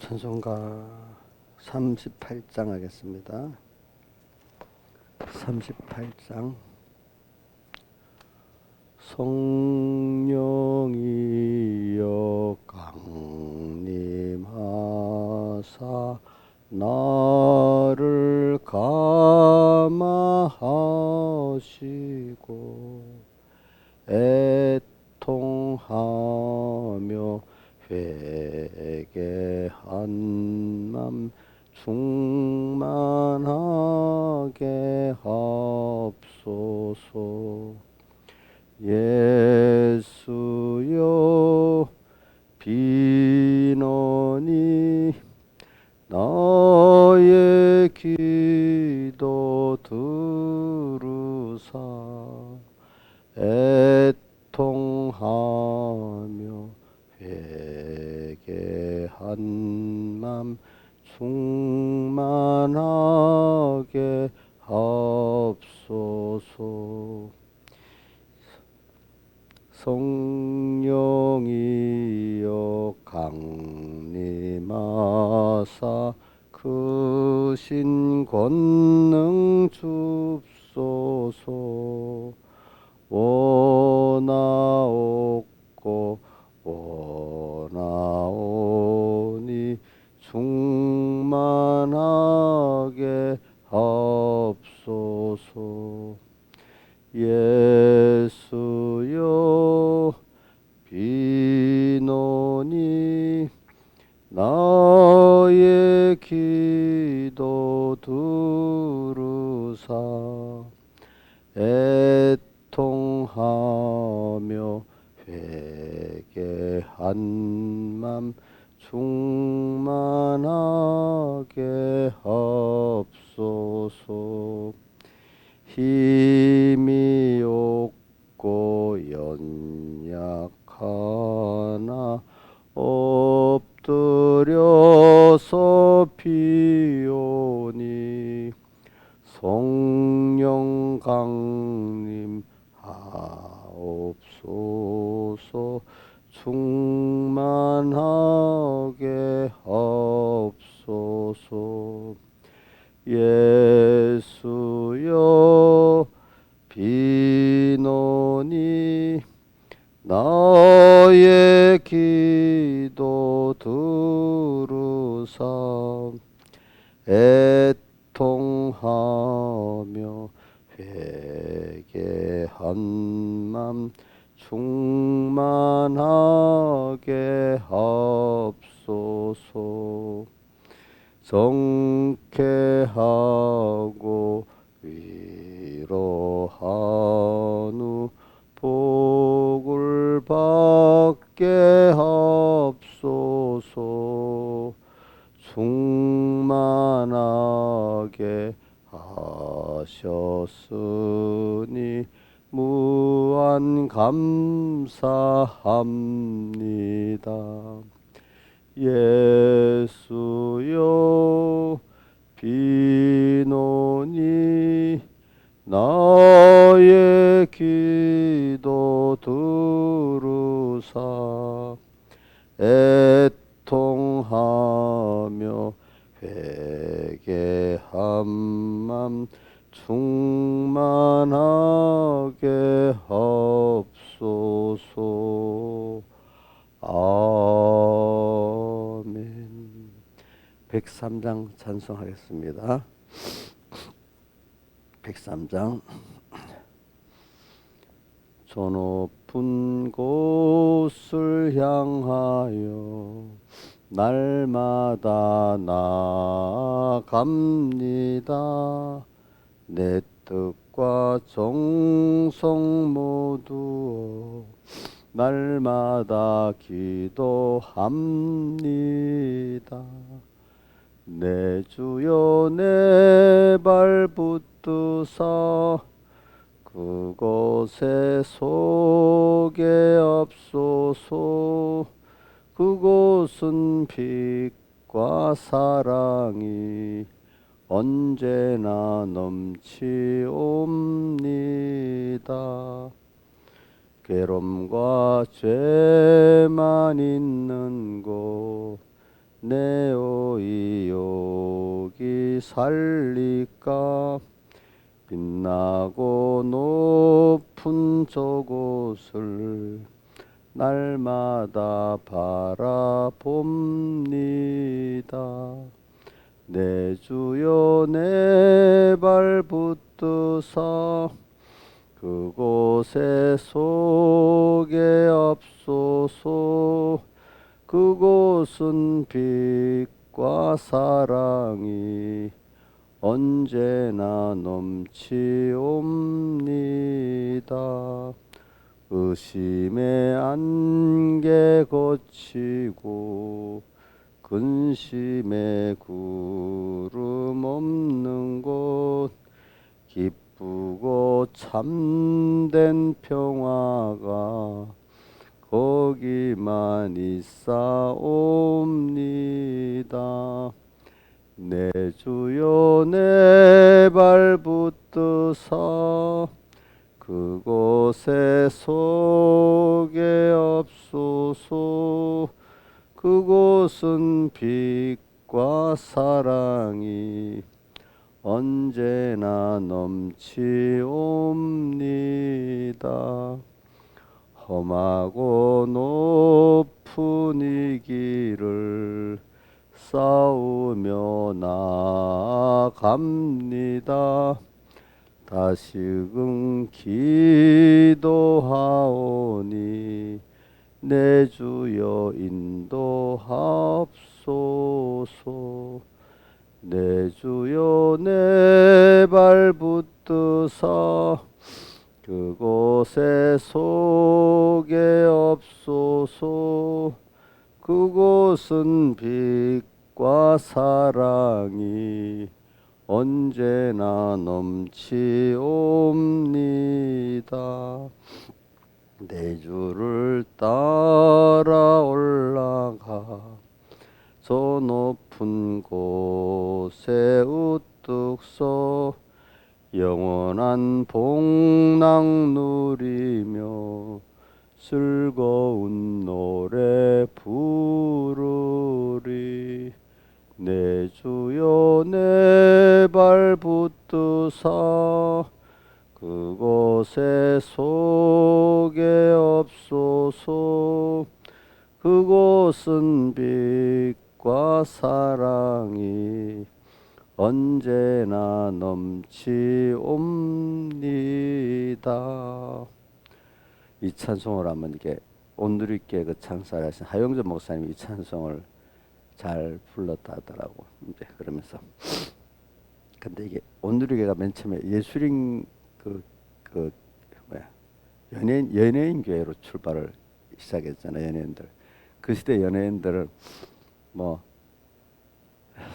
찬송가 38장 하겠습니다. 38장. 성령이여 강림하사 나를 감화하시고 애통하며 회개한 맘 충만하게 하옵소서. 예수여 비노니 나의 기도 들으사 애통하며 회개한 맘 충만하게 하옵소서. 성령이여 강림하사 크신 권능 줍소서. 원하옵고 원하오니 충만하게 하옵소서. 예수여 비노니 나의 기도 들으사 애통하며 회개한 맘 충만하게 하옵소서. 힘이 없고 연약하나 엎드려서 비오니 성령 강림하옵소서. 충만하게 하옵소서. 예수여 비노니 나의 기도 들으사 애통하며 회개한 맘 충만하게 하옵소서. 정케하고 위로한 후 복을 받게 하옵소서. 충만하게 하셨으니 무한 감사합니다. 예수여 비노니 나의 기도 들으사 애통하며 회개한 맘 충만하게 하옵소서. 아멘. 103장 찬송하겠습니다. 103장. 저 높은 곳을 향하여 날마다 나아갑니다. 내 뜻과 정성 모두 날마다 기도합니다. 내 주여 내 발 붙드사 그곳에 속에 없소서. 그곳은 빛과 사랑이 언제나 넘치옵니다. 괴로움과 죄만 있는 곳 내 오이 여기 살릴까 빛나고 높은 저곳을 날마다 바라봅니다. 내 주여 내 발 붙드사 그곳에 속에 없소서. 그곳은 빛과 사랑이 언제나 넘치옵니다. 의심의 안개 거치고 근심의 구름 없는 곳 기쁘고 참된 평화가 거기만 있사옵니다. 내 주여 내 발 붙드사 그곳에 속에 없소서. 그곳은 빛과 사랑이 언제나 넘치옵니다. 험하고 높은 이 길을 싸우며 나아갑니다. 다시금 기도하오니 내 주여 인도하옵소서. 내 주여 내 발 붙드사 그곳에 속에 없소서. 그곳은 빛과 사랑이 언제나 넘치옵니다. 내 주를 따라 올라가 저 높은 곳에 우뚝 서 영원한 복락 누리며 즐거운 노래 부르리. 내 주여 내 발 붙드사 그곳에 속에 없소서. 그곳은 빛과 사랑이 언제나 넘치옵니다. 이 찬송을 한번 이게 온누리교회 그 창설하신 하용전 목사님이 이 찬송을 잘 불렀다 하더라고. 이제 그러면서 근데 이게 온누리교회가 맨 처음에 예술인 그 뭐야 연예인 교회로 출발을 시작했잖아. 연예인들 그 시대 연예인들은 뭐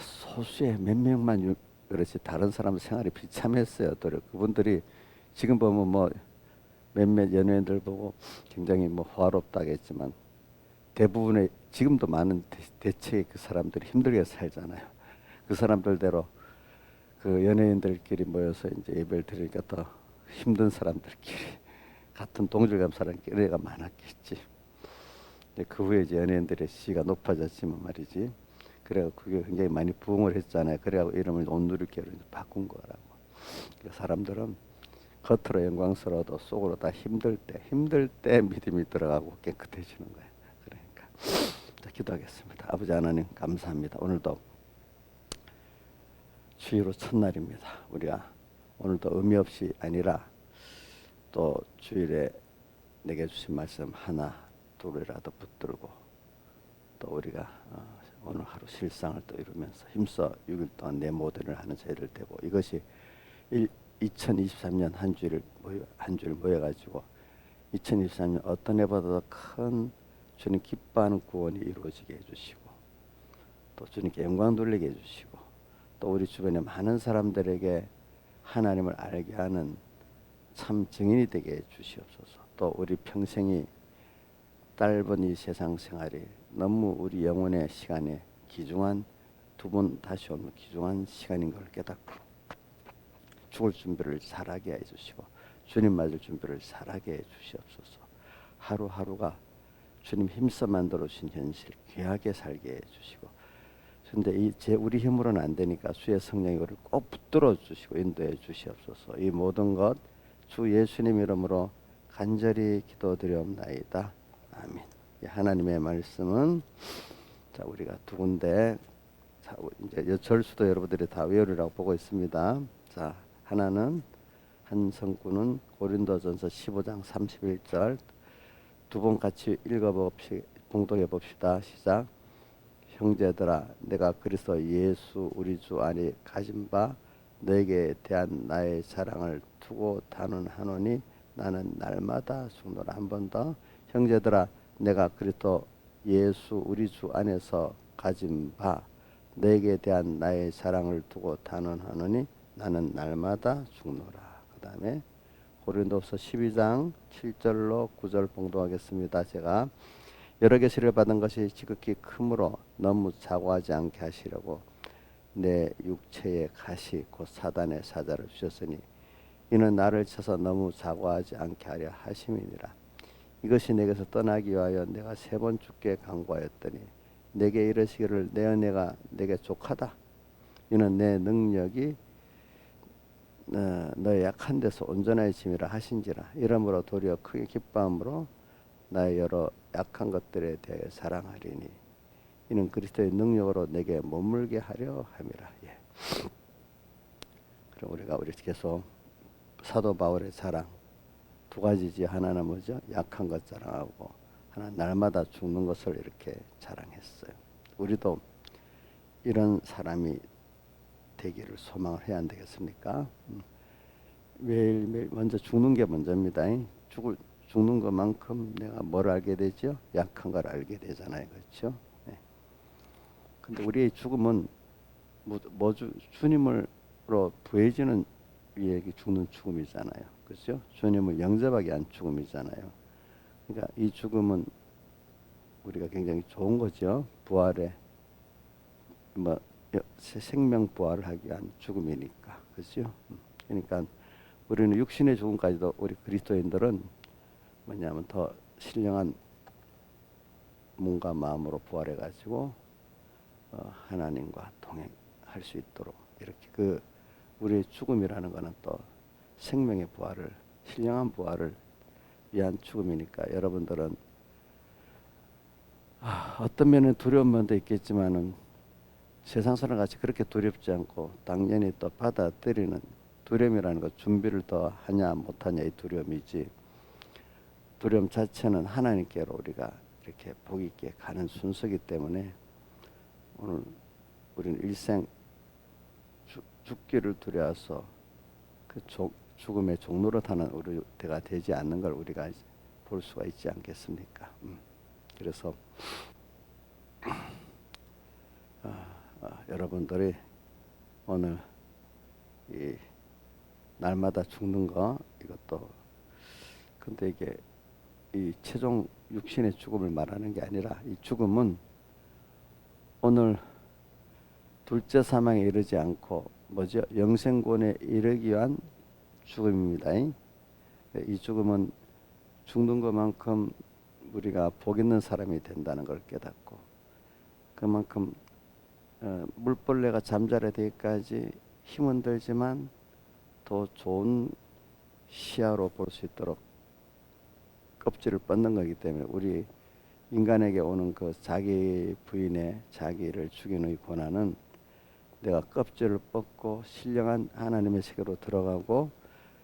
소수의 몇 명만 그렇지 다른 사람 생활이 비참했어요. 또 그분들이 지금 보면 뭐 몇몇 연예인들 보고 굉장히 뭐 화롭다겠지만 대부분의 지금도 많은 대체 그 사람들이 힘들게 살잖아요. 그 사람들대로 그 연예인들끼리 모여서 이제 예배를 드리니까 더 힘든 사람들끼리 같은 동질감 사람끼리가 많았겠지. 그 후에 이제 연예인들의 시가 높아졌지만 말이지. 그래서 그게 굉장히 많이 부흥을 했잖아요. 그래갖고 이름을 온누리교회로 바꾼 거라고. 사람들은 겉으로 영광스러워도 속으로 다 힘들 때 믿음이 들어가고 깨끗해지는 거예요. 그러니까 자, 기도하겠습니다. 아버지 하나님 감사합니다. 오늘도 주일로 첫날입니다. 우리가 오늘도 의미 없이 아니라 또 주일에 내게 주신 말씀 하나 둘이라도 붙들고 또 우리가 오늘 하루 실상을 또 이루면서 힘써 6일 동안 내 모든 일을 하는 저희를 되고 이것이 2023년 한 주일 모여가지고 2023년 어떤 해보다도 큰 주님 기뻐하는 구원이 이루어지게 해주시고 또 주님께 영광 돌리게 해주시고 또 우리 주변에 많은 사람들에게 하나님을 알게 하는 참 증인이 되게 해주시옵소서. 또 우리 평생이 짧은 이 세상 생활이 너무 우리 영혼의 시간에 귀중한 두 번 다시 오는 귀중한 시간인 걸 깨닫고 죽을 준비를 잘하게 해주시고 주님 맞을 준비를 잘하게 해주시옵소서. 하루하루가 주님 힘써 만들어 주신 현실 귀하게 살게 해주시고 그런데 우리 힘으로는 안 되니까 주의 성령이 우리를 꼭 붙들어 주시고 인도해 주시옵소서. 이 모든 것 주 예수님 이름으로 간절히 기도드리옵나이다. 아멘. 하나님의 말씀은 자 우리가 두 군데 자 이제 절수도 여러분들이 다 외우리라고 보고 있습니다. 자 하나는 한 성구는 고린도전서 15장 31절 두 번 같이 봉독해 봅시다. 시작. 형제들아 내가 그리스도 예수 우리 주 안에 가진 바 너에게 대한 나의 사랑을 두고 단언하노니 나는 날마다 죽노라. 한 번 더. 형제들아 내가 그리스도 예수 우리 주 안에서 가진 바 너에게 대한 나의 사랑을 두고 단언하노니 나는 날마다 죽노라. 그 다음에 고린도서 12장 7절로 9절 봉독하겠습니다. 제가 여러 계시를 받은 것이 지극히 크므로 너무 자고하지 않게 하시려고 내 육체의 가시 곧 사단의 사자를 주셨으니 이는 나를 쳐서 너무 자고하지 않게 하려 하심이니라. 이것이 내게서 떠나기 위하여 내가 3번 주께 간구하였더니 내게 이르시기를 내 은혜가 내게 족하다. 이는 내 능력이 너의 약한 데서 온전해짐이라 하신지라. 이러므로 도리어 크게 기뻐함으로 나의 여러 약한 것들에 대해 사랑하리니 이는 그리스도의 능력으로 내게 머물게 하려 함이라. 예. 그럼 우리 계속 사도 바울의 자랑 두 가지지. 하나는 뭐죠? 약한 것 자랑하고 하나 날마다 죽는 것을 이렇게 자랑했어요. 우리도 이런 사람이 되기를 소망을 해야 안 되겠습니까? 매일매일 먼저 죽는 게 먼저입니다. 죽는 것만큼 내가 뭘 알게 되죠? 약한 걸 알게 되잖아요. 그렇죠? 네. 근데 우리의 죽음은 주님으로 부해지는 위에 죽는 죽음이잖아요. 그렇죠? 주님을 영접하기 위한 죽음이잖아요. 그러니까 이 죽음은 우리가 굉장히 좋은 거죠. 부활에 생명 부활을 하기 위한 죽음이니까. 그렇죠? 그러니까 우리는 육신의 죽음까지도 우리 그리스도인들은 뭐냐면 더 신령한 몸과 마음으로 부활해 가지고 하나님과 동행할 수 있도록 이렇게 우리의 죽음이라는 것은 또 생명의 부활을 신령한 부활을 위한 죽음이니까 여러분들은 어떤 면은 두려운 면도 있겠지만은 세상 사람 같이 그렇게 두렵지 않고 당연히 또 받아들이는 두려움이라는 것 준비를 더 하냐 못하냐 이 두려움이지. 두려움 자체는 하나님께로 우리가 이렇게 복 있게 가는 순서이기 때문에 오늘 우리는 일생 죽기를 두려워서 그 죽음의 종로로 타는 우리 때가 되지 않는 걸 우리가 볼 수가 있지 않겠습니까? 그래서 여러분들이 오늘 이 날마다 죽는 거 이것도 근데 이게 이 최종 육신의 죽음을 말하는 게 아니라 이 죽음은 오늘 둘째 사망에 이르지 않고 뭐죠? 영생권에 이르기 위한 죽음입니다. 이 죽음은 죽는 것만큼 우리가 복 있는 사람이 된다는 걸 깨닫고 그만큼 물벌레가 잠자리에 되기까지 힘은 들지만 더 좋은 시야로 볼 수 있도록 껍질을 뻗는 거기 때문에 우리 인간에게 오는 그 자기 부인의 자기를 죽이는 이 고난은 내가 껍질을 뻗고 신령한 하나님의 세계로 들어가고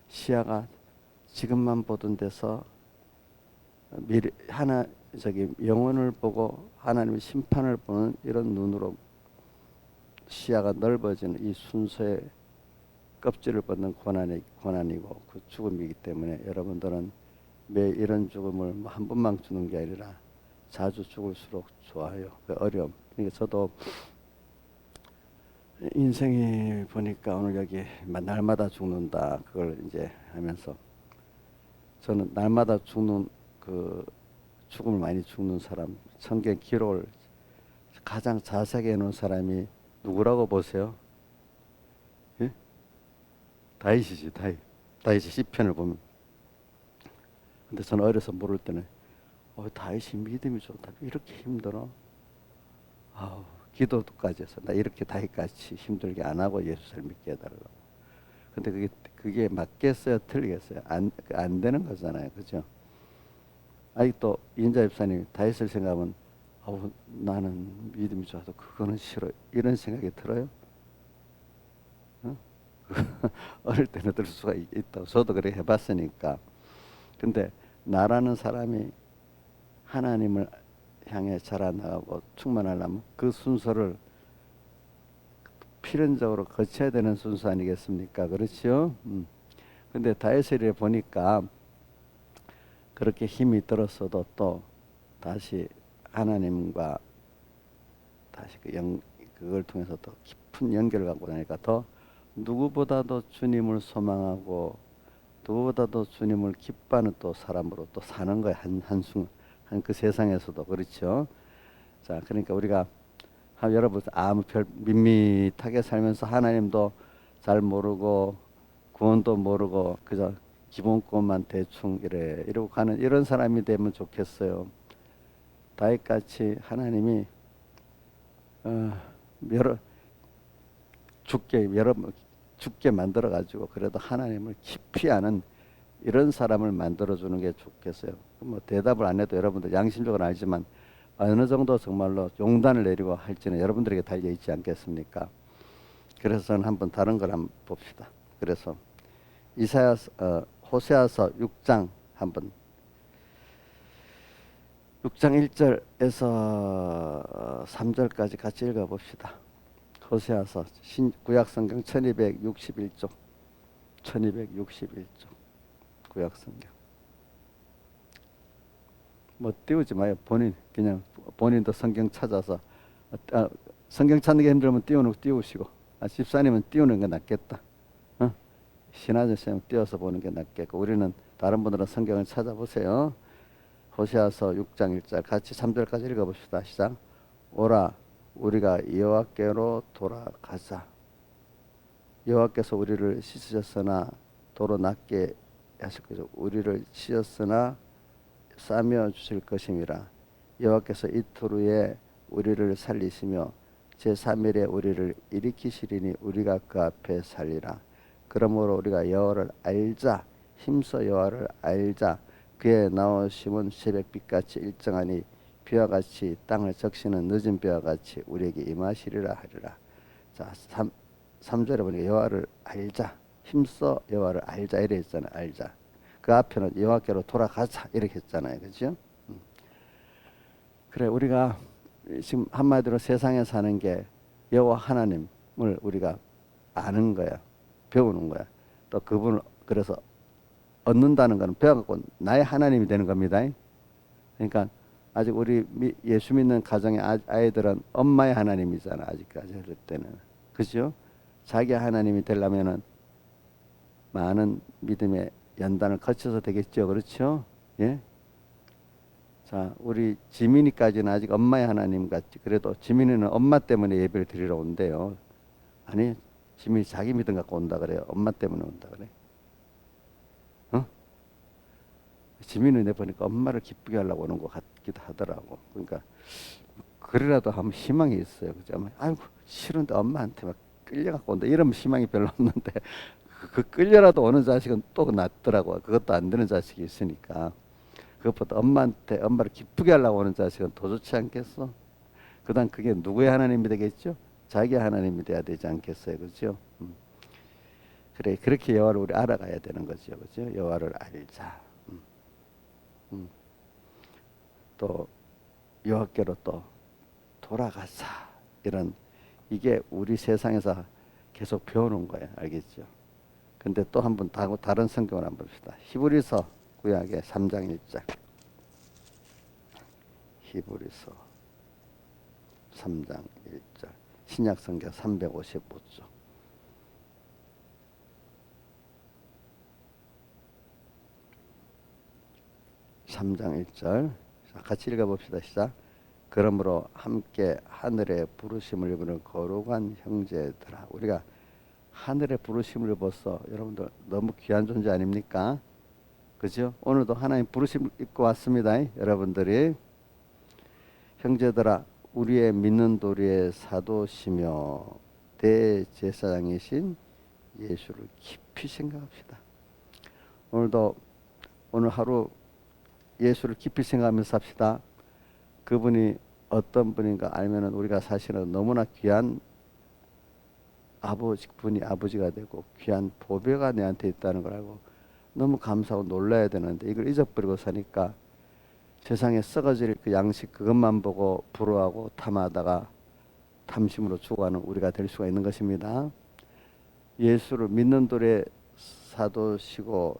시야가 지금만 보던 데서 영혼을 보고 하나님의 심판을 보는 이런 눈으로 시야가 넓어지는 이 순서의 껍질을 뻗는 고난이고 그 죽음이기 때문에 여러분들은 매 이런 죽음을 한 번만 죽는 게 아니라 자주 죽을수록 좋아요. 그 어려움. 그러니까 저도 인생이 보니까 오늘 여기 날마다 죽는다 그걸 이제 하면서 저는 날마다 죽는 그 죽음을 많이 죽는 사람 성경 기록을 가장 자세하게 해놓은 사람이 누구라고 보세요? 예? 다윗이지. 다윗의 시편을 보면. 근데 저는 어려서 모를 때는 다윗이 믿음이 좋다. 이렇게 힘들어? 기도까지 해서 나 이렇게 다윗같이 힘들게 안 하고 예수를 믿게 해달라고. 근데 그게 맞겠어요? 틀리겠어요? 안 되는 거잖아요. 그죠? 아직도 이인자 집사님 다윗을 생각하면 나는 믿음이 좋아도 그거는 싫어. 이런 생각이 들어요? 어? 어릴 때는 들 수가 있다고. 저도 그래 해봤으니까. 근데 나라는 사람이 하나님을 향해 자라나가고 충만하려면 그 순서를 필연적으로 거쳐야 되는 순서 아니겠습니까? 그렇죠? 근데 다윗을 보니까 그렇게 힘이 들었어도 또 다시 하나님과 다시 그걸 통해서 더 깊은 연결을 갖고 나니까 더 누구보다도 주님을 소망하고 누구보다도 주님을 기뻐하는 또 사람으로 또 사는 거예요. 한 그 세상에서도. 그렇죠? 자, 그러니까 우리가 여러분 아무 별 밋밋하게 살면서 하나님도 잘 모르고 구원도 모르고 그저 기본권만 대충 이러고 가는 이런 사람이 되면 좋겠어요. 다윗같이 하나님이 여러 죽게 만들어 가지고 그래도 하나님을 깊이 아는 이런 사람을 만들어 주는 게 좋겠어요. 뭐 대답을 안 해도 여러분들 양심적으로 알지만 어느 정도 정말로 용단을 내리고 할지는 여러분들에게 달려 있지 않겠습니까? 그래서 한번 다른 걸 한번 봅시다. 그래서 호세아서 6장 한번 6장 1절에서 3절까지 같이 읽어봅시다. 호세아서 구약성경 1261쪽 1261쪽 구약성경. 뭐 띄우지 마요. 그냥 본인도 성경 찾아서 성경 찾는 게 힘들면 띄우시고 집사님은 띄우는 게 낫겠다. 신하저씨는 띄워서 보는 게 낫겠고 우리는 다른 분들은 성경을 찾아보세요. 호세아서 6장 1절 같이 3절까지 읽어봅시다. 시작. 오라 우리가 여호와께로 돌아가자. 여호와께서 우리를 씻으셨으나 도로 낫게 하실 것이요 우리를 씻었으나 싸며 주실 것임이라. 여호와께서 이틀 후에 우리를 살리시며 제3일에 우리를 일으키시리니 우리가 그 앞에 살리라. 그러므로 우리가 여호와를 알자. 힘써 여호와를 알자. 그의 나오심은 새벽빛같이 일정하니 비와 같이 땅을 적시는 늦은 비와 같이 우리에게 임하시리라 하리라. 자, 3절에 보니까 여호와를 알자. 힘써 여호와를 알자 이래 했잖아요. 알자. 그 앞에는 여호와께로 돌아가자 이렇게 했잖아요. 그죠? 그래 우리가 지금 한마디로 세상에 사는 게 여호와 하나님을 우리가 아는 거야. 배우는 거야. 또 그분을 그래서 얻는다는 것은 배워갖고 나의 하나님이 되는 겁니다. 그러니까 아직 우리 예수 믿는 가정의 아이들은 엄마의 하나님이잖아. 아직까지 할 때는. 그죠? 자기 하나님이 되려면은 많은 믿음의 연단을 거쳐서 되겠죠. 그렇죠? 예? 자, 우리 지민이까지는 아직 엄마의 하나님 같지. 그래도 지민이는 엄마 때문에 예배를 드리러 온대요. 아니, 지민이 자기 믿음 갖고 온다 그래요. 엄마 때문에 온다 그래. 지민이 내보니까 엄마를 기쁘게 하려고 오는 것 같기도 하더라고. 그러니까 그래라도 한번 희망이 있어요. 그죠? 아이고 싫은데 엄마한테 막 끌려갖고 온다. 이런 희망이 별로 없는데 그 끌려라도 오는 자식은 또 낫더라고. 그것도 안 되는 자식이 있으니까. 그것보다 엄마를 기쁘게 하려고 오는 자식은 더 좋지 않겠어? 그다음 그게 누구의 하나님이 되겠죠? 자기 하나님이 돼야 되지 않겠어요? 그죠? 그래 그렇게 여호와를 우리 알아가야 되는 거죠. 그죠? 여호와를 알자. 또 여호와께로 또 돌아가자. 이게 우리 세상에서 계속 배우는 거예요. 알겠죠? 근데 또 한번 다른 성경을 한번 봅시다. 히브리서 구약의 3장 1절. 히브리서 3장 1절. 신약 성경 355쪽. (3장 1절) 같이 읽어봅시다. 시작. 그러므로 함께 하늘의 부르심을 입은 거룩한 형제들아. 우리가 하늘의 부르심을 입어서 여러분들 너무 귀한 존재 아닙니까? 그죠? 오늘도 하나님 부르심 입고 왔습니다. 여러분들이 형제들아 우리의 믿는 도리의 사도시며 대제사장이신 예수를 깊이 생각합시다. 오늘 하루 예수를 깊이 생각하면서 삽시다. 그분이 어떤 분인가 알면은 우리가 사실은 너무나 귀한 분이 아버지가 되고 귀한 보배가 내한테 있다는 걸 알고 너무 감사하고 놀라야 되는데 이걸 잊어버리고 사니까 세상에 썩어질 그 양식 그것만 보고 부러워하고 탐하다가 탐심으로 죽어가는 우리가 될 수가 있는 것입니다. 예수를 믿는 도리의 사도시고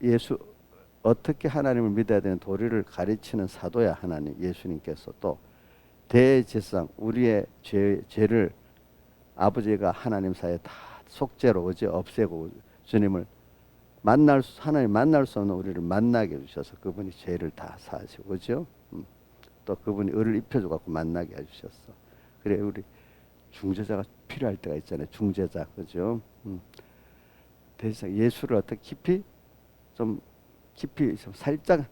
예수 어떻게 하나님을 믿어야 되는 도리를 가르치는 사도야 하나님 예수님께서 또 대제사장 우리의 죄를 아버지가 하나님 사이에 다 속죄로 그죠 없애고 주님을 하나님 만날 수 없는 우리를 만나게 해주셔서 그분이 죄를 다 사하시고 그죠 또 그분이 의를 입혀줘 갖고 만나게 해주셨어. 그래 우리 중재자가 필요할 때가 있잖아요. 중재자 그죠 대제사장 예수를 어떻게 좀 살짝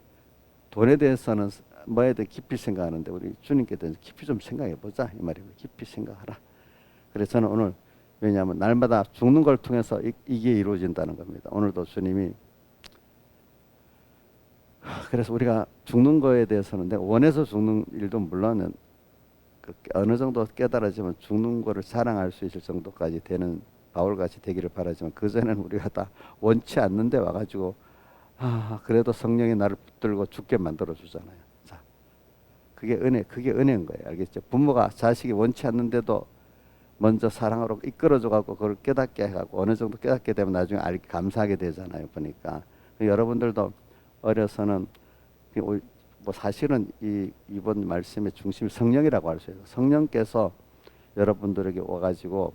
돈에 대해서는 뭐에 대해 깊이 생각하는데 우리 주님께 대해서 깊이 좀 생각해 보자 이 말입니다. 깊이 생각하라. 그래서 저는 오늘 왜냐하면 날마다 죽는 걸 통해서 이게 이루어진다는 겁니다. 오늘도 주님이 그래서 우리가 죽는 거에 대해서는 내가 원해서 죽는 일도 물론 어느 정도 깨달아지면 죽는 거를 사랑할 수 있을 정도까지 되는 바울같이 되기를 바라지만 그전에는 우리가 다 원치 않는데 와가지고 그래도 성령이 나를 붙들고 죽게 만들어 주잖아요. 자, 그게 은혜인 거예요. 알겠죠? 부모가 자식이 원치 않는데도 먼저 사랑으로 이끌어줘 갖고 그걸 깨닫게 해갖고 어느 정도 깨닫게 되면 나중에 감사하게 되잖아요. 보니까 여러분들도 어려서는 뭐 사실은 이번 말씀의 중심이 성령이라고 할 수 있어요. 성령께서 여러분들에게 와가지고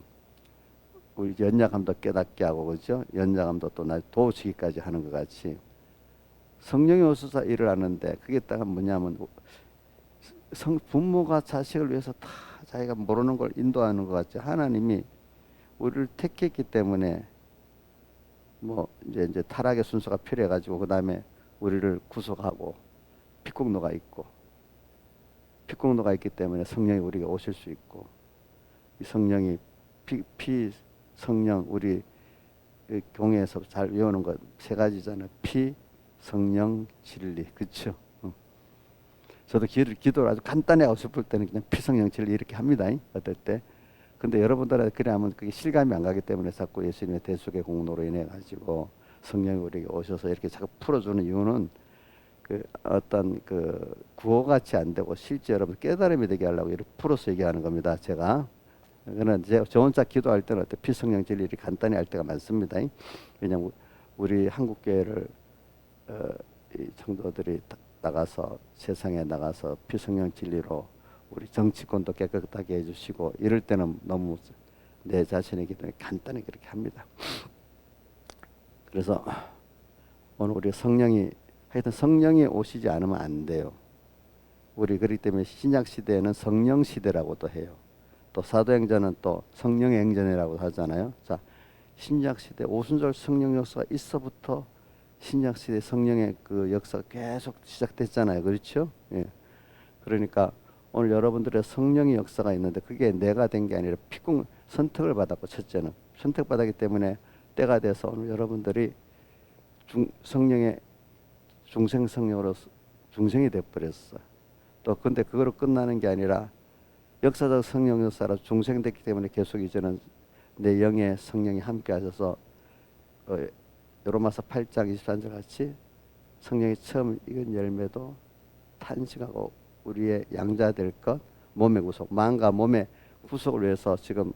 우리 연약함도 깨닫게 하고 그죠? 연약함도 또 날 도우시기까지 하는 것 같이 성령이 오셔서 일을 하는데 그게 딱 뭐냐면 부모가 자식을 위해서 다 자기가 모르는 걸 인도하는 것 같죠. 하나님이 우리를 택했기 때문에 뭐 이제 타락의 순서가 필요해가지고 그 다음에 우리를 구속하고 피공로가 있기 때문에 성령이 우리가 오실 수 있고 이 성령이 성령 우리 교회에서 잘 외우는 것 세 가지잖아요. 피, 성령, 진리. 그렇죠? 저도 기도를 아주 간단히 하고 싶을 때는 그냥 피, 성령, 진리 이렇게 합니다. 어떨 때. 근데 여러분들한테 그래 하면 그게 실감이 안 가기 때문에 자꾸 예수님의 대속의 공로로 인해 가지고 성령이 우리에게 오셔서 이렇게 자꾸 풀어주는 이유는 그 어떤 그 구호같이 안 되고 실제 여러분 깨달음이 되게 하려고 이렇게 풀어서 얘기하는 겁니다. 제가. 그러나 저 혼자 기도할 때는 피성령 진리를 간단히 할 때가 많습니다. 왜냐하면 우리 한국교회를 이 성도들이 나가서 세상에 나가서 피성령 진리로 우리 정치권도 깨끗하게 해주시고 이럴 때는 너무 내 자신이기 때문에 간단히 그렇게 합니다. 그래서 오늘 우리 하여튼 성령이 오시지 않으면 안 돼요. 우리 그렇기 때문에 신약 시대에는 성령 시대라고도 해요. 또 사도행전은 또 성령의 행전이라고 하잖아요. 자, 신약 시대 오순절 성령 역사가 있어부터 신약 시대 성령의 그 역사가 계속 시작됐잖아요. 그렇죠? 예. 그러니까 오늘 여러분들의 성령의 역사가 있는데 그게 내가 된 게 아니라 선택을 받았고 첫째는 선택받았기 때문에 때가 돼서 오늘 여러분들이 성령의 중생성령으로 중생이 돼버렸어. 또 근데 그거로 끝나는 게 아니라 역사적 성령 역사로 중생됐기 때문에 계속 이제는 내 영의 성령이 함께 하셔서 로마서 8장 23절 같이 성령이 처음 익은 열매도 탄식하고 우리의 양자 될 것 몸의 구속 마음과 몸의 구속을 위해서 지금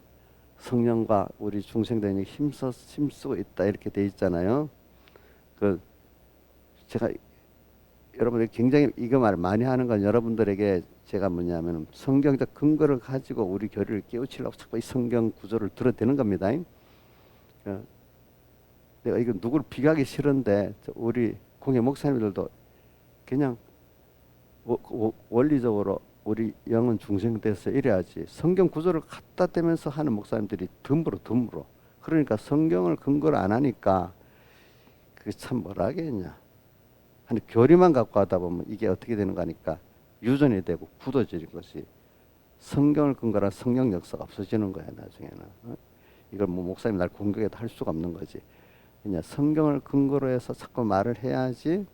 성령과 우리 중생들이 힘쓰고 있다 이렇게 돼 있잖아요. 제가 여러분들이 굉장히 이거 말 많이 하는 건 여러분들에게 제가 뭐냐면 성경적 근거를 가지고 우리 교리를 깨우치려고 자꾸 이 성경 구조를 들어대는 겁니다. 내가 이거 누구를 비교하기 싫은데 우리 공예 목사님들도 그냥 원리적으로 우리 영은 중생돼서 이래야지 성경 구조를 갖다 대면서 하는 목사님들이 드물어. 그러니까 성경을 근거를 안 하니까 그게 참 뭐라 하겠냐. 한 교리만 갖고 하다 보면 이게 어떻게 되는 거니까 유전이 되고 굳어지는 것이 성경을 근거로 한 성령 역사가 없어지는 거야 나중에는. 이걸 뭐 목사님 날 공격해도 할 수가 없는 거지. 그냥 성경을 근거로 해서 자꾸 말을 해야지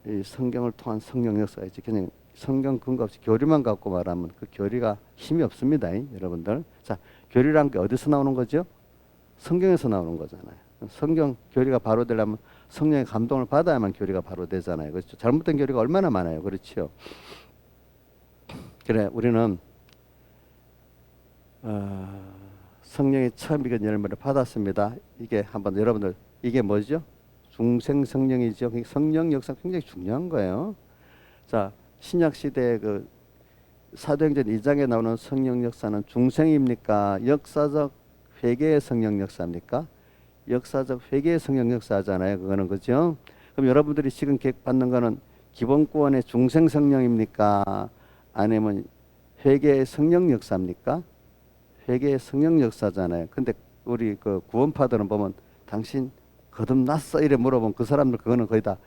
이 성경을 통한 성령 역사가 있지. 그냥 성경 근거 없이 교리만 갖고 말하면 그 교리가 힘이 없습니다, 여러분들. 자, 교리란 게 어디서 나오는 거죠? 성경에서 나오는 거잖아요. 성경 교리가 바로 되려면 성령의 감동을 받아야만 교리가 바로 되잖아요. 그렇죠? 잘못된 교리가 얼마나 많아요. 그렇죠? 그래, 우리는 성령의 처음 익은 열매를 받았습니다. 이게 한번 여러분들 이게 뭐죠? 중생 성령이죠. 성령 역사 굉장히 중요한 거예요. 자, 신약 시대의 그 사도행전 2장에 나오는 성령 역사는 중생입니까? 역사적 회개의 성령 역사입니까? 역사적 회개의 성령 역사잖아요. 그거는 그죠? 그럼 여러분들이 지금 계획받는 거는 기본구원의 중생 성령입니까? 아니면 회개의 성령 역사입니까? 회개의 성령 역사잖아요. 근데 우리 그 구원파들은 보면 당신 거듭났어? 이래 물어보면 그 사람들 그거는 거의 다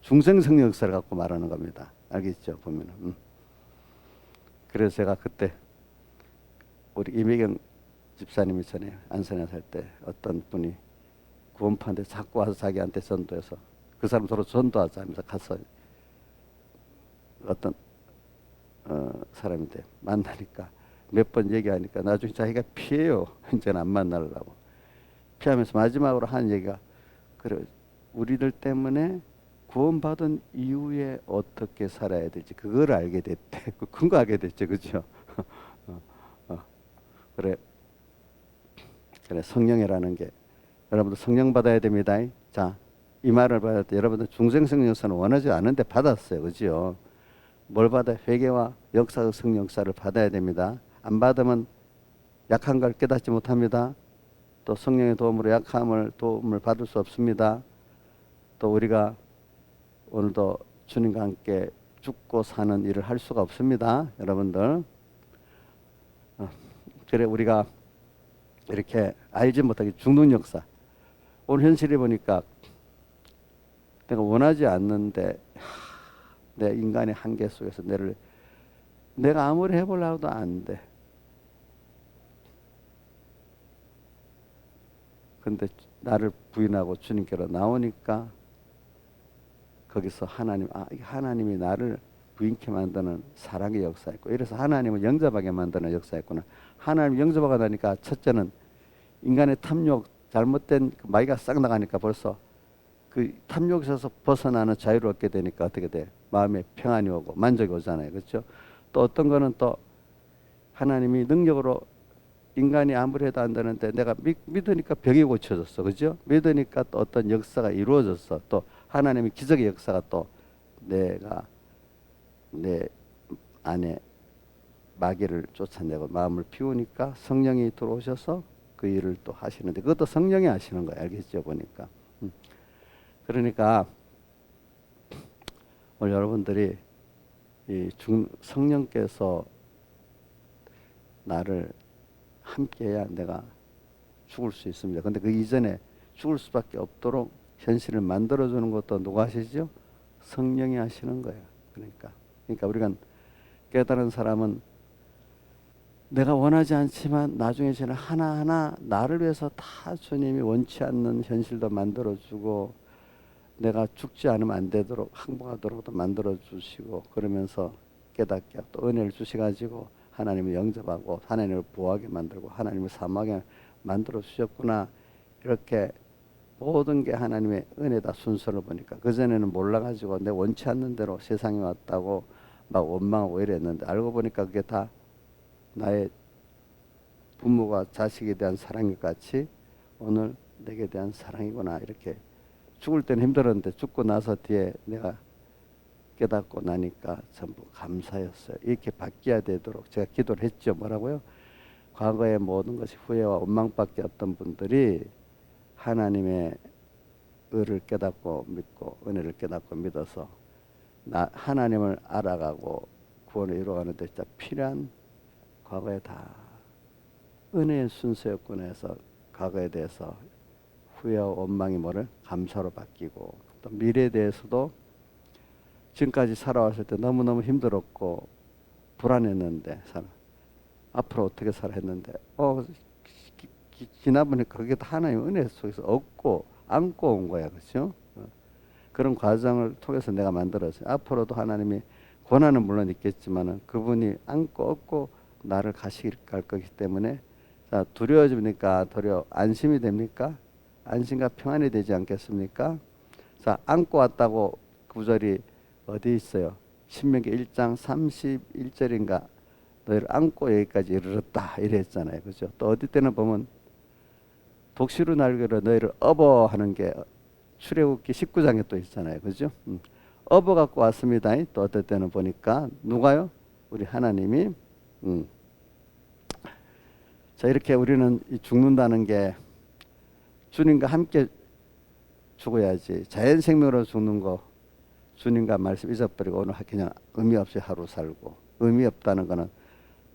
중생 성령 역사를 갖고 말하는 겁니다. 알겠죠? 보면은. 그래서 제가 그때 우리 이미경 집사님이 전에 안산에 살 때 어떤 분이 구원파인데 자꾸 와서 자기한테 전도해서 그 사람 서로 전도하자 하면서 가서 어떤 사람인데 만나니까 몇 번 얘기하니까 나중에 자기가 피해요. 이제는 안 만나려고. 피하면서 마지막으로 한 얘기가 그래 우리들 때문에 구원받은 이후에 어떻게 살아야 될지 그걸 알게 됐대. 그 큰 거 알게 됐죠. 그죠? 그래 성령이라는 게 여러분들 성령 받아야 됩니다. 자, 이 말을 받을 때 여러분들 중생 성령 역사는 원하지 않은데 받았어요. 그죠? 뭘 받아? 회개와 역사적 성령 역사를 받아야 됩니다. 안 받으면 약한 걸 깨닫지 못합니다. 또 성령의 도움으로 도움을 받을 수 없습니다. 또 우리가 오늘도 주님과 함께 죽고 사는 일을 할 수가 없습니다. 여러분들. 그래 우리가 이렇게 알지 못하게 죽는 역사. 오늘 현실에 보니까 내가 원하지 않는데 내 인간의 한계 속에서 내가 아무리 해보려고 해도 안 돼. 근데 나를 부인하고 주님께로 나오니까 거기서 하나님이 나를 부인케 만드는 사랑의 역사였고 이래서 하나님을 영접하게 만드는 역사였구나. 하나님 영접하고 나니까 첫째는 인간의 탐욕 잘못된 그 마귀가 싹 나가니까 벌써 그 탐욕에서 벗어나는 자유를 얻게 되니까 어떻게 돼? 마음에 평안이 오고 만족이 오잖아요. 그렇죠? 또 어떤 거는 또 하나님이 능력으로 인간이 아무리 해도 안 되는데 내가 믿으니까 병이 고쳐졌어. 그죠? 믿으니까 또 어떤 역사가 이루어졌어. 또 하나님의 기적의 역사가 또 내가 내 안에 마귀를 쫓아내고 마음을 피우니까 성령이 들어오셔서 그 일을 또 하시는데 그것도 성령이 하시는 거예요. 알겠죠? 보니까. 그러니까 오늘 여러분들이 성령께서 나를 함께해야 내가 죽을 수 있습니다. 근데 그 이전에 죽을 수밖에 없도록 현실을 만들어주는 것도 누가 하시죠? 성령이 하시는 거예요. 그러니까 우리가 깨달은 사람은 내가 원하지 않지만 나중에 저는 하나하나 나를 위해서 다 주님이 원치 않는 현실도 만들어주고 내가 죽지 않으면 안 되도록 항복하도록도 만들어주시고 그러면서 깨닫게 또 은혜를 주셔가지고 하나님을 영접하고 하나님을 보호하게 만들고 하나님을 사모하게 만들어 주셨구나. 이렇게 모든 게 하나님의 은혜다 순서를 보니까 그전에는 몰라가지고 내 원치 않는 대로 세상에 왔다고 막 원망하고 이랬는데 알고 보니까 그게 다 나의 부모가 자식에 대한 사랑과 같이 오늘 내게 대한 사랑이구나. 이렇게 죽을 때는 힘들었는데 죽고 나서 뒤에 내가 깨닫고 나니까 전부 감사였어요. 이렇게 바뀌어야 되도록 제가 기도를 했죠. 뭐라고요? 과거의 모든 것이 후회와 원망밖에 없던 분들이 하나님의 의를 깨닫고 믿고 은혜를 깨닫고 믿어서 하나님을 알아가고 구원을 이루어가는 데 진짜 필요한 과거에 다 은혜의 순서였구나 해서 과거에 대해서 후회와 원망이 감사로 바뀌고 또 미래에 대해서도 지금까지 살아왔을 때 너무너무 힘들었고 불안했는데 앞으로 어떻게 살아 했는데 지나보니까 그게 다 하나님의 은혜 속에서 얻고 안고 온 거야. 그렇죠? 그런 과정을 통해서 내가 만들었어요. 앞으로도 하나님이 고난은 물론 있겠지만은 그분이 안고 얻고 나를 가실 갈 거기 때문에 자, 두려워집니까? 안심이 됩니까? 안심과 평안이 되지 않겠습니까? 자, 안고 왔다고 구절이 어디 있어요? 신명기 1장 31절인가? 너희를 안고 여기까지 이르렀다 이랬잖아요. 그죠? 또 어디 때는 보면 독시로 날개로 너희를 업어 하는 게 출애굽기 19장에 또 있잖아요. 그죠? 업어 갖고 왔습니다. 또 어떨 때는 보니까 누가요? 우리 하나님이 자, 이렇게 우리는 죽는다는 게 주님과 함께 죽어야지. 자연 생명으로 죽는 거 주님과 말씀 잊어버리고 오늘 그냥 의미 없이 하루 살고 의미 없다는 거는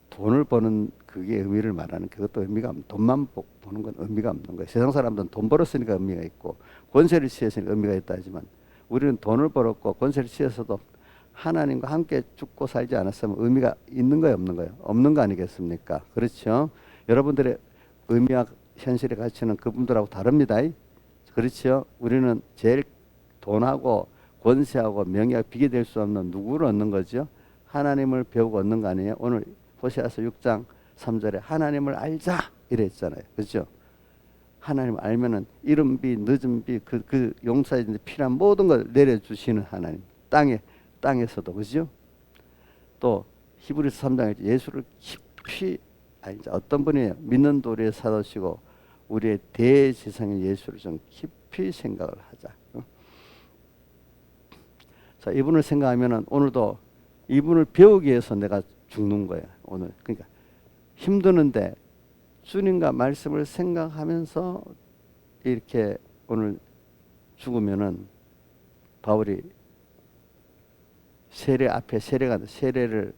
돈을 버는 그게 의미를 말하는 그것도 의미가 돈만 버는 건 의미가 없는 거예요. 세상 사람들은 돈 벌었으니까 의미가 있고 권세를 취했으니까 의미가 있다 하지만 우리는 돈을 벌었고 권세를 취해서도 하나님과 함께 죽고 살지 않았으면 의미가 있는 거예요, 없는 거예요? 없는 거 아니겠습니까? 그렇죠? 여러분들의 의미와 현실의 가치는 그분들하고 다릅니다. 그렇죠? 우리는 제일 돈하고 권세하고 명예가 비교될 수 없는 누구를 얻는 거죠? 하나님을 배우고 얻는 거 아니에요? 오늘 호세아서 6장 3절에 하나님을 알자 이랬잖아요. 그렇죠? 하나님 알면은 이른 비 늦은 비 그 용사에 필요한 모든 걸 내려주시는 하나님. 땅에서도 그죠? 또 히브리서 3장에 예수를 깊이 어떤 분이에요? 믿는 도리에 사도시고 우리의 대지상인 예수를 좀 깊이 생각을 하자. 자, 이분을 생각하면은 오늘도 이분을 배우기 위해서 내가 죽는 거야. 오늘 그러니까 힘드는데 주님과 말씀을 생각하면서 이렇게 오늘 죽으면은 바울이 세례 앞에 세례를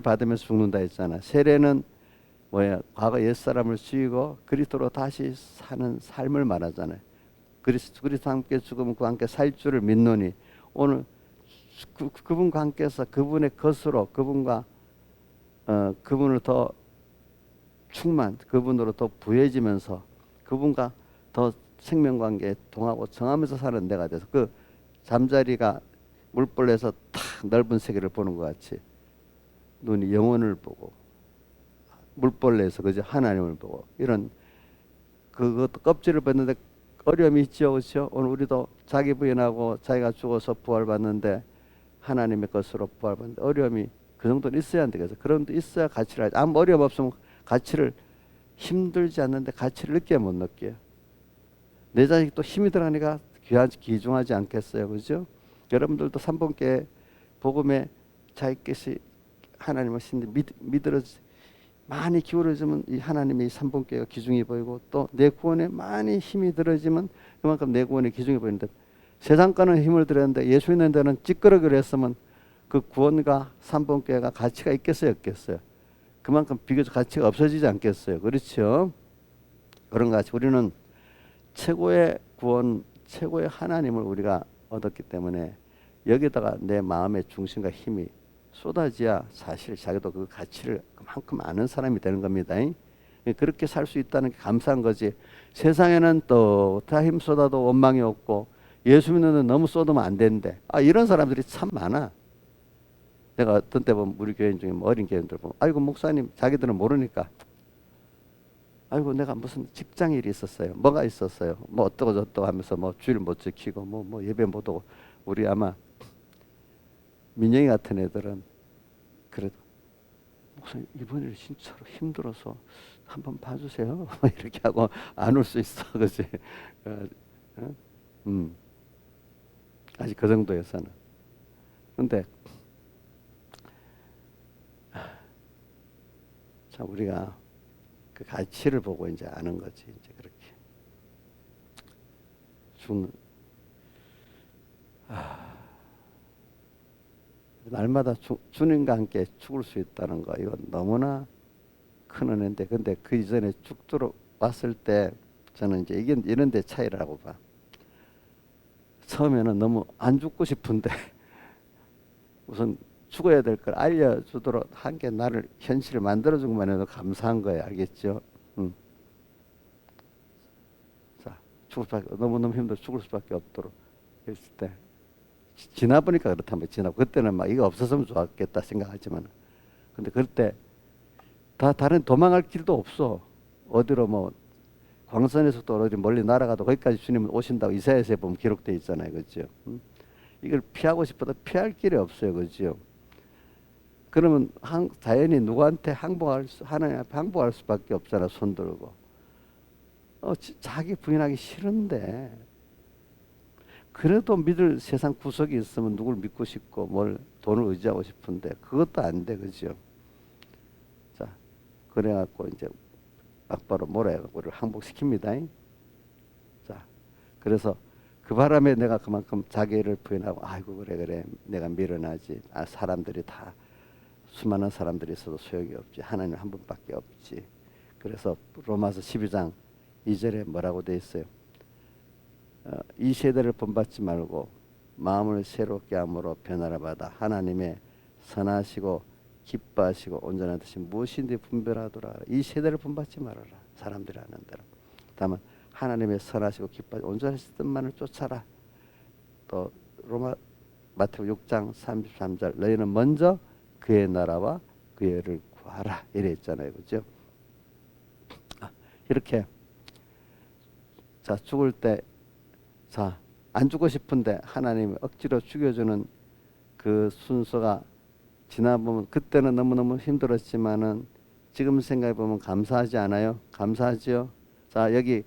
받으면서 죽는다 했잖아. 세례는 뭐야? 과거 옛사람을 죽이고 그리스도로 다시 사는 삶을 말하잖아요. 그리스도 함께 죽으면 그와 함께 살 줄을 믿노니 오늘 그분과 함께해서 그분의 것으로 그분을 더 그분으로 더 부해지면서 그분과 더 생명관계에 동하고 정하면서 사는 내가 돼서 그 잠자리가 물벌에서 탁 넓은 세계를 보는 것 같이 눈이 영혼을 보고 물벌레에서 그저 하나님을 보고 이런 그것도 껍질을 벗는데 어려움이 있죠, 그렇죠? 오늘 우리도 자기 부인하고 자기가 죽어서 부활받는데 하나님의 것으로 부활받는데 어려움이 그 정도는 있어야 안 되겠어. 그런 데 있어야 가치를 하지. 아무 어려움 없으면 가치를 힘들지 않는데 가치를 느껴 못 느껴요. 내 자식도 힘이 들어가니까 귀중하지 않겠어요, 그죠? 여러분들도 삼본께 복음에 자기께서 하나님을 믿으러 많이 기울어지면 이 하나님의 삼본께가 기중이 보이고 또 내 구원에 많이 힘이 들어지면 그만큼 내 구원에 기중이 보이는데 세상 거는 힘을 들였는데 예수 있는 데는 찌끄러기를 했으면 그 구원과 삼본께가 가치가 있겠어요, 없겠어요? 그만큼 비교적 가치가 없어지지 않겠어요, 그렇죠? 그런 것 같이 우리는 최고의 구원, 최고의 하나님을 우리가 얻었기 때문에 여기다가 내 마음의 중심과 힘이 쏟아져야 사실 자기도 그 가치를 그만큼 아는 사람이 되는 겁니다. 그렇게 살 수 있다는 게 감사한 거지. 세상에는 또 다 힘 쏟아도 원망이 없고 예수 믿는 데 너무 쏟으면 안 되는데 이런 사람들이 참 많아. 내가 어떤 때 보면 우리 교인 중에 어린 교인들 보면 아이고 목사님 자기들은 모르니까 아이고 내가 무슨 직장 일이 있었어요. 뭐가 있었어요. 뭐 어떠고 저떠고 하면서 뭐 주일 못 지키고 뭐 예배 못 오고 우리 아마 민영이 같은 애들은 그래도 목사님 이번 일 진짜로 힘들어서 한번 봐주세요. 이렇게 하고 안 올 수 있어, 그렇지? 아직 그 정도에서는. 근데 자 우리가 그 가치를 보고 이제 아는 거지 이제 그렇게 죽는. 날마다 주님과 함께 죽을 수 있다는 거 이건 너무나 큰 은혜인데 근데 그 이전에 쭉 들어왔을 때 저는 이제 이게 이런 데 차이라고 봐. 처음에는 너무 안 죽고 싶은데 우선 죽어야 될 걸 알려주도록 한 게 나를 현실을 만들어준 것만 해도 감사한 거예요. 알겠죠? 음. 자, 죽을 수밖에 너무너무 힘들어 죽을 수밖에 없도록 했을 때 지나 보니까 그렇다면 지나 그때는 막 이거 없었으면 좋았겠다 생각하지만 근데 그때 다 다른 도망갈 길도 없어. 어디로 뭐 광선에서도 어디 멀리 날아가도 거기까지 주님은 오신다고 이사야서에 보면 기록되어 있잖아요. 그죠? 이걸 피하고 싶어도 피할 길이 없어요. 그죠? 그러면 자연히 누구한테 하나님 앞에 항복할 수밖에 없잖아. 손 들고. 자기 부인하기 싫은데 그래도 믿을 세상 구석이 있으면 누굴 믿고 싶고 뭘 돈을 의지하고 싶은데 그것도 안 돼. 그죠? 자, 그래갖고 이제 악바로 몰아해갖고 우리를 항복시킵니다. 자, 그래서 그 바람에 내가 그만큼 자기를 부인하고 아이고 그래 내가 미련하지. 사람들이 다 수많은 사람들이 있어도 소용이 없지. 하나님 한 분밖에 없지. 그래서 로마서 12장 2절에 뭐라고 돼 있어요? 이 세대를 본받지 말고 마음을 새롭게 함으로 변화를 받아 하나님의 선하시고 기뻐하시고 온전한 뜻이 무엇인지 분별하더라. 이 세대를 본받지 말아라. 사람들이 하는 대로. 다만 하나님의 선하시고 기뻐하시고 온전하신 뜻만을 쫓아라. 또 마태복음 6장 33절 너희는 먼저 그의 나라와 그의 의를 구하라. 이래 있잖아요. 그죠? 이렇게 자 죽을 때 자 안 죽고 싶은데 하나님이 억지로 죽여주는 그 순서가 지나보면 그때는 너무너무 힘들었지만은 지금 생각해 보면 감사하지 않아요? 감사하지요? 자 여기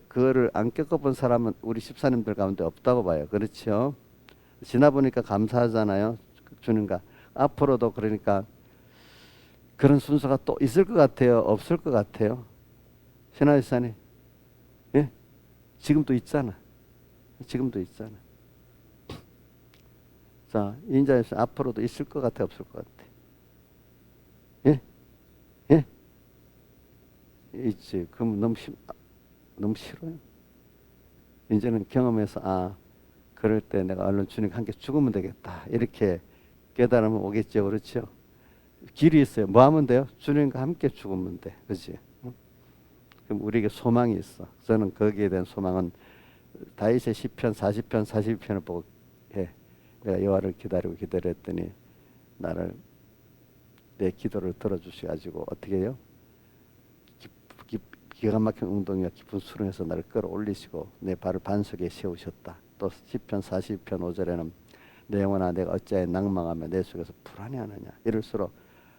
그거를 안 겪어본 사람은 우리 집사님들 가운데 없다고 봐요. 그렇죠? 지나보니까 감사하잖아요. 주님과 앞으로도 그러니까 그런 순서가 또 있을 것 같아요? 없을 것 같아요? 신하 집사님, 예? 지금도 있잖아. 지금도 있잖아. 자, 인자에서 앞으로도 있을 것 같아, 없을 것 같아? 예? 예? 있지. 그럼 너무 싫어요. 이제는 경험해서 그럴 때 내가 얼른 주님 함께 죽으면 되겠다. 이렇게 깨달으면 오겠죠. 그렇죠? 길이 있어요. 뭐 하면 돼요? 주님과 함께 죽으면 돼. 그렇지? 그럼 우리에게 소망이 있어. 저는 거기에 대한 소망은 다윗의 시편 40편 42편을 보고 해. 내가 여호와를 기다렸더니 나를 내 기도를 들어주셔가지고 어떻게 해요? 기가 막힌 웅덩이와 깊은 수렁에서 나를 끌어올리시고 내 발을 반석에 세우셨다. 또 시편 40편 5절에는 내 영혼아 내가 어찌하여 낭망하며 내 속에서 불안해하느냐. 이럴수록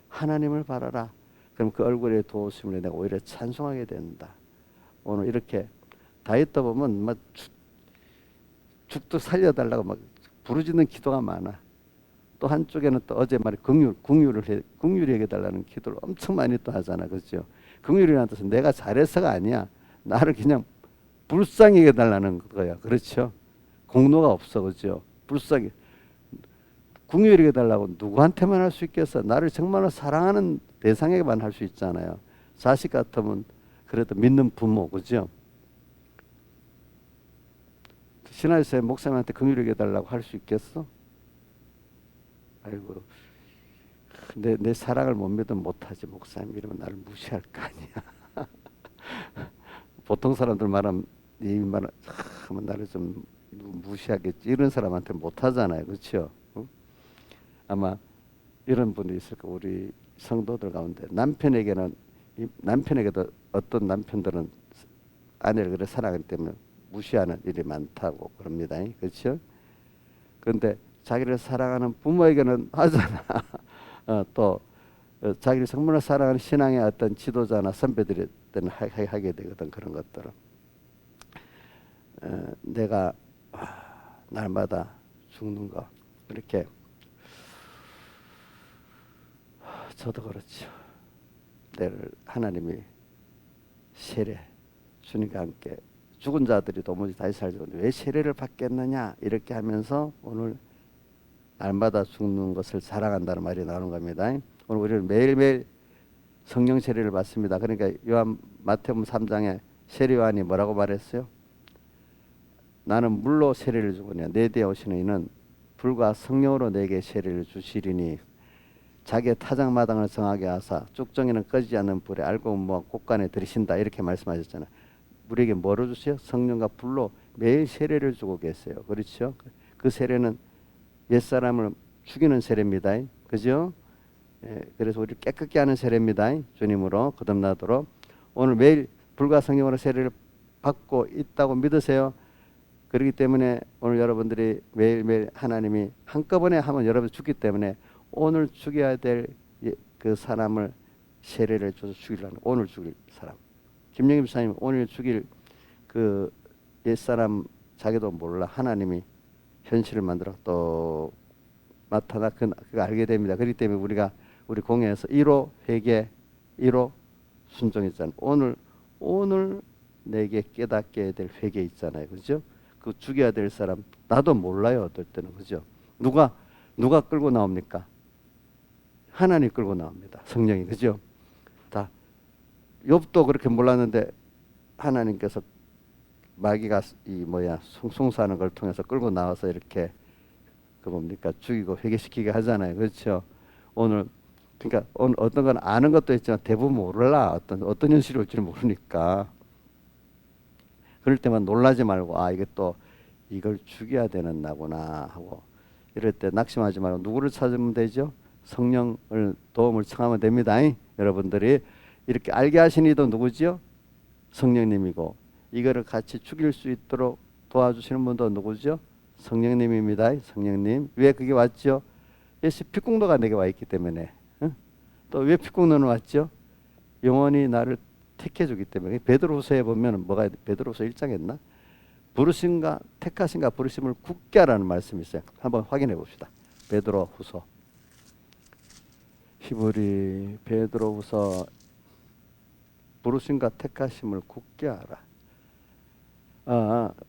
하나님을 바라라. 그럼 그 얼굴에 도우심을 내가 오히려 찬송하게 된다. 오늘 이렇게 다윗도 보면 막 죽도 살려달라고 막 부르짖는 기도가 많아. 또 한쪽에는 또 어제 말에 긍휼히 해달라는 기도를 엄청 많이 또 하잖아. 그렇죠? 긍휼이라는 뜻은 내가 잘해서가 아니야. 나를 그냥 불쌍히 해달라는 거야. 그렇죠? 공로가 없어. 그렇죠? 불쌍히. 긍휼히 해달라고 누구한테만 할 수 있겠어? 나를 정말로 사랑하는 대상에게만 할 수 있잖아요. 자식 같으면 그래도 믿는 부모. 그렇죠? 신하에서 목사님한테 긍휼히 해달라고 할 수 있겠어? 아이고 내 사랑을 못 믿으면 못하지. 목사님 이러면 나를 무시할 거 아니야. 보통 사람들 말하면 나를 좀 무시하겠지. 이런 사람한테 못하잖아요. 그렇죠? 응? 아마 이런 분이 있을 거. 우리 성도들 가운데 남편에게도 어떤 남편들은 아내를 그래 사랑하기 때문에 무시하는 일이 많다고 그럽니다. 그렇죠? 그런데 자기를 사랑하는 부모에게는 하잖아. 또 자기를 정말 사랑하는 신앙의 어떤 지도자나 선배들이 하게 되거든. 그런 것들은 내가 날마다 죽는 거 이렇게 저도 그렇죠. 내를 하나님이 세례 주님과 함께 죽은 자들이 도무지 다시 살지 못해 왜 세례를 받겠느냐 이렇게 하면서 오늘 날마다 죽는 것을 사랑한다는 말이 나오는 겁니다. 오늘 우리는 매일매일 성령 세례를 받습니다. 그러니까 마태복음 3장에 세례 요한이 뭐라고 말했어요? 나는 물로 세례를 주거니와 내 뒤에 오시는 이는 불과 성령으로 내게 세례를 주시리니 자기의 타작마당을 정하게 하사 쭉정이는 꺼지지 않는 불에 알고 뭐 곳간에 들이신다 이렇게 말씀하셨잖아요. 우리에게 뭐로 주세요? 성령과 불로 매일 세례를 주고 계세요. 그렇죠? 그 세례는 옛사람을 죽이는 세례입니다. 그죠? 예, 그래서 우리 깨끗게 하는 세례입니다. 주님으로 거듭나도록 오늘 매일 불과 성령으로 세례를 받고 있다고 믿으세요. 그렇기 때문에 오늘 여러분들이 매일매일 하나님이 한꺼번에 하면 여러분 죽기 때문에 오늘 죽여야 될 그 사람을 세례를 줘서 죽이려는 오늘 죽일 사람. 김영임 사님 오늘 죽일 그 옛사람 자기도 몰라 하나님이 현실을 만들어 또 나타나 그거 알게 됩니다. 그렇기 때문에 우리가 우리 공예에서 1호 회개 1호 순종 있잖아요. 오늘 내게 깨닫게 될 회개 있잖아요. 그죠? 그 죽여야 될 사람 나도 몰라요. 어떨 때는 그죠? 누가 끌고 나옵니까? 하나님 끌고 나옵니다. 성령이 그죠? 다 욥도 그렇게 몰랐는데 하나님께서 마귀가 숭숭사하는 걸 통해서 끌고 나와서 이렇게 그 뭡니까 죽이고 회개시키게 하잖아요. 그렇죠? 오늘 그러니까 어떤 건 아는 것도 있지만 대부분 몰라. 어떤 현실이 올지를 모르니까 그럴 때만 놀라지 말고 이게 또 이걸 죽여야 되는 나구나 하고 이럴 때 낙심하지 말고 누구를 찾으면 되죠? 성령을 도움을 청하면 됩니다. 여러분들이 이렇게 알게 하신 이도 누구죠? 성령님이고 이거를 같이 죽일 수 있도록 도와주시는 분도 누구죠? 성령님입니다. 성령님. 왜 그게 왔죠? 예수 피공로가 내게 와 있기 때문에. 또 왜 피공로는 왔죠? 영원히 나를 택해 주기 때문에. 베드로후서에 보면 뭐가 베드로후서 1장에 있나? 부르심과 택하심과 부르심을 굳게 하라는 말씀이 있어요. 한번 확인해 봅시다. 베드로후서 히브리 베드로후서 부르심과 택하심을 굳게 하라.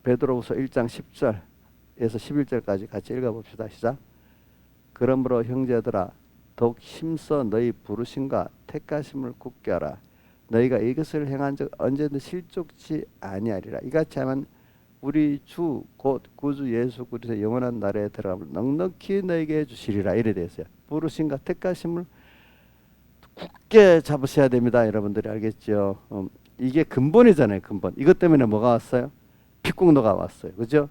베드로후서 1장 10절에서 11절까지 같이 읽어봅시다. 시작. 그러므로 형제들아 더욱 힘써 너희 부르심과 택하심을 굳게 하라. 너희가 이것을 행한 적 언제든 실족치 아니하리라. 이같이 하면 우리 주 곧 구주 예수 그리스도의 영원한 나라에 들어가면 넉넉히 너희에게 주시리라. 이래 되었어요. 부르심과 택하심을 굳게 잡으셔야 됩니다. 여러분들이 알겠죠? 이게 근본이잖아요. 근본. 이것 때문에 뭐가 왔어요? 피공로가 왔어요. 그죠?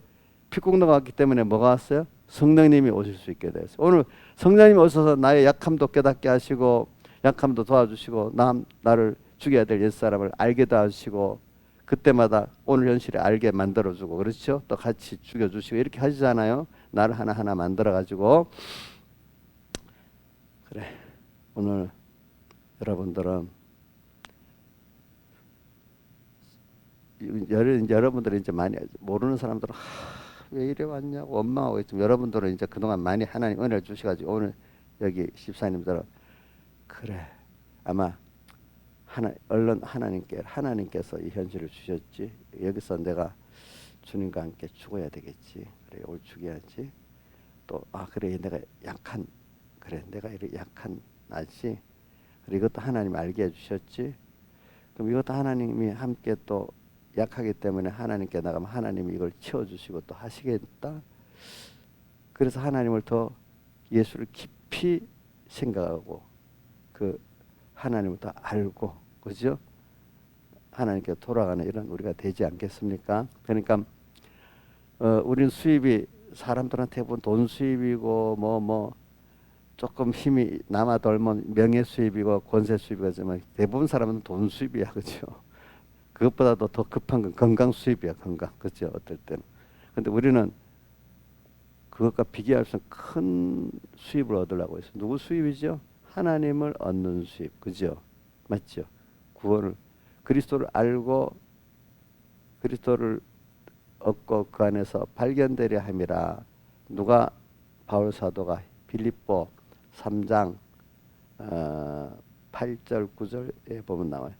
피공로가 왔기 때문에 뭐가 왔어요? 성령님이 오실 수 있게 됐어요. 오늘 성령님이 오셔서 나의 약함도 깨닫게 하시고 약함도 도와주시고 나를 죽여야 될 옛사람을 알게 도와주시고 그때마다 오늘 현실에 알게 만들어주고 그렇죠? 또 같이 죽여주시고 이렇게 하시잖아요. 나를 하나하나 만들어가지고 그래 오늘 여러분들은 여러분들은 이제 많이 모르는 사람들은 왜 이래 왔냐고 원망하고 있지만 여러분들은 이제 그동안 많이 하나님 은혜를 주셔가지고 오늘 여기 집사님들은 그래 아마 얼른 하나님께서 이 현실을 주셨지 여기서 내가 주님과 함께 죽어야 되겠지 그래 오늘 죽여야지 또 그래 내가 이렇게 약한 나지 그래 이것도 하나님 알게 해주셨지 그럼 이것도 하나님이 함께 또 약하기 때문에 하나님께 나가면 하나님이 이걸 채워주시고 또 하시겠다. 그래서 하나님을 더 예수를 깊이 생각하고 그 하나님을 더 알고 그죠? 하나님께 돌아가는 이런 우리가 되지 않겠습니까? 그러니까 우리는 수입이 사람들한테 보면 돈 수입이고 뭐 조금 힘이 남아 돌면 명예 수입이고 권세 수입이지만 대부분 사람은 돈 수입이야 그죠? 그것보다도 더 급한 건 건강 수입이야 건강 그죠? 어떨 때는 근데 우리는 그것과 비교할 수 없는 큰 수입을 얻으려고 해서 누구 수입이죠? 하나님을 얻는 수입 그죠? 맞죠? 구원을 그리스도를 알고 그리스도를 얻고 그 안에서 발견되려 함이라. 누가 바울 사도가 빌립보 3장 8절 9절에 보면 나와요.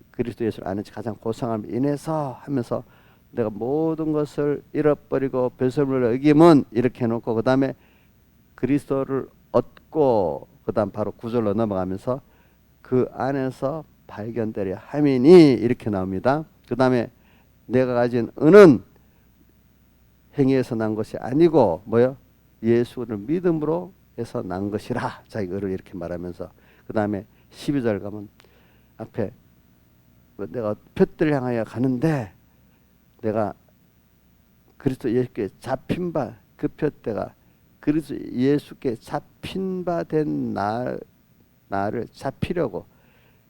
그리스도 예수를 아는 지 가장 고상함을 인해서 하면서 내가 모든 것을 잃어버리고 배설물을 어기면 이렇게 해놓고 그 다음에 그리스도를 얻고 그 다음 바로 9절로 넘어가면서 그 안에서 발견되려 함이니 이렇게 나옵니다. 그 다음에 내가 가진 은은 행위에서 난 것이 아니고 뭐요? 예수를 믿음으로 해서 난 것이라. 자기를 이렇게 말하면서 그 다음에 12절 가면 앞에 내가 푯들을 향하여 가는데 내가 그리스도 예수께 잡힌 바 그 푯대가 그리스도 예수께 잡힌 바 된 나를 잡히려고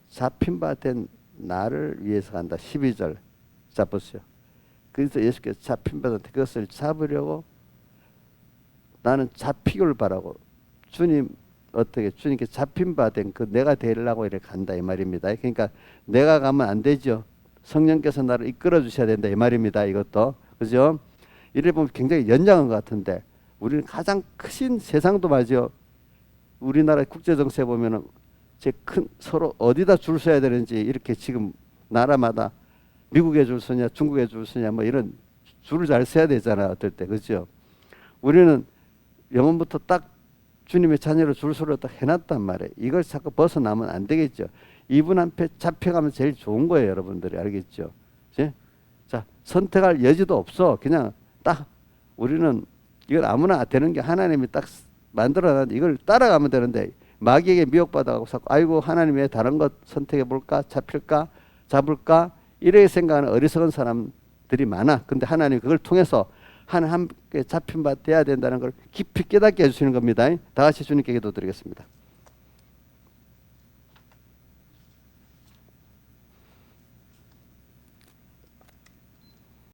잡힌 바 된 나를 위해서 간다. 12절 자 보세요. 그리스도 예수께 잡힌 바 된 그것을 잡으려고 나는 잡히기를 바라고 주님 어떻게 주님께 잡힌 바 된 그 내가 되려고 이렇게 간다 이 말입니다. 그러니까 내가 가면 안 되죠. 성령께서 나를 이끌어 주셔야 된다 이 말입니다. 이것도 그죠? 이래 보면 굉장히 연장한 것 같은데 우리는 가장 크신 세상도 말이죠. 우리나라 국제 정세 보면은 제 큰 서로 어디다 줄 서야 되는지 이렇게 지금 나라마다 미국에 줄 서냐 중국에 줄 서냐 뭐 이런 줄을 잘 서야 되잖아요. 어떨 때 그죠? 우리는 영혼부터 딱 주님의 자녀로 줄 서로 딱 해놨단 말이에요. 이걸 자꾸 벗어나면 안 되겠죠. 이분 앞에 잡혀가면 제일 좋은 거예요. 여러분들이 알겠죠? 자 선택할 여지도 없어. 그냥 딱 우리는 이걸 아무나 되는 게 하나님이 딱 만들어놨는데 이걸 따라가면 되는데 마귀에게 미혹받아가고 자꾸 아이고 하나님 왜 다른 것 선택해 볼까 잡힐까 잡을까 이렇게 생각하는 어리석은 사람들이 많아. 근데 하나님 그걸 통해서 하나님 함께 잡힌 바 돼야 된다는 걸 깊이 깨닫게 해주시는 겁니다. 다 같이 주님께 기도드리겠습니다.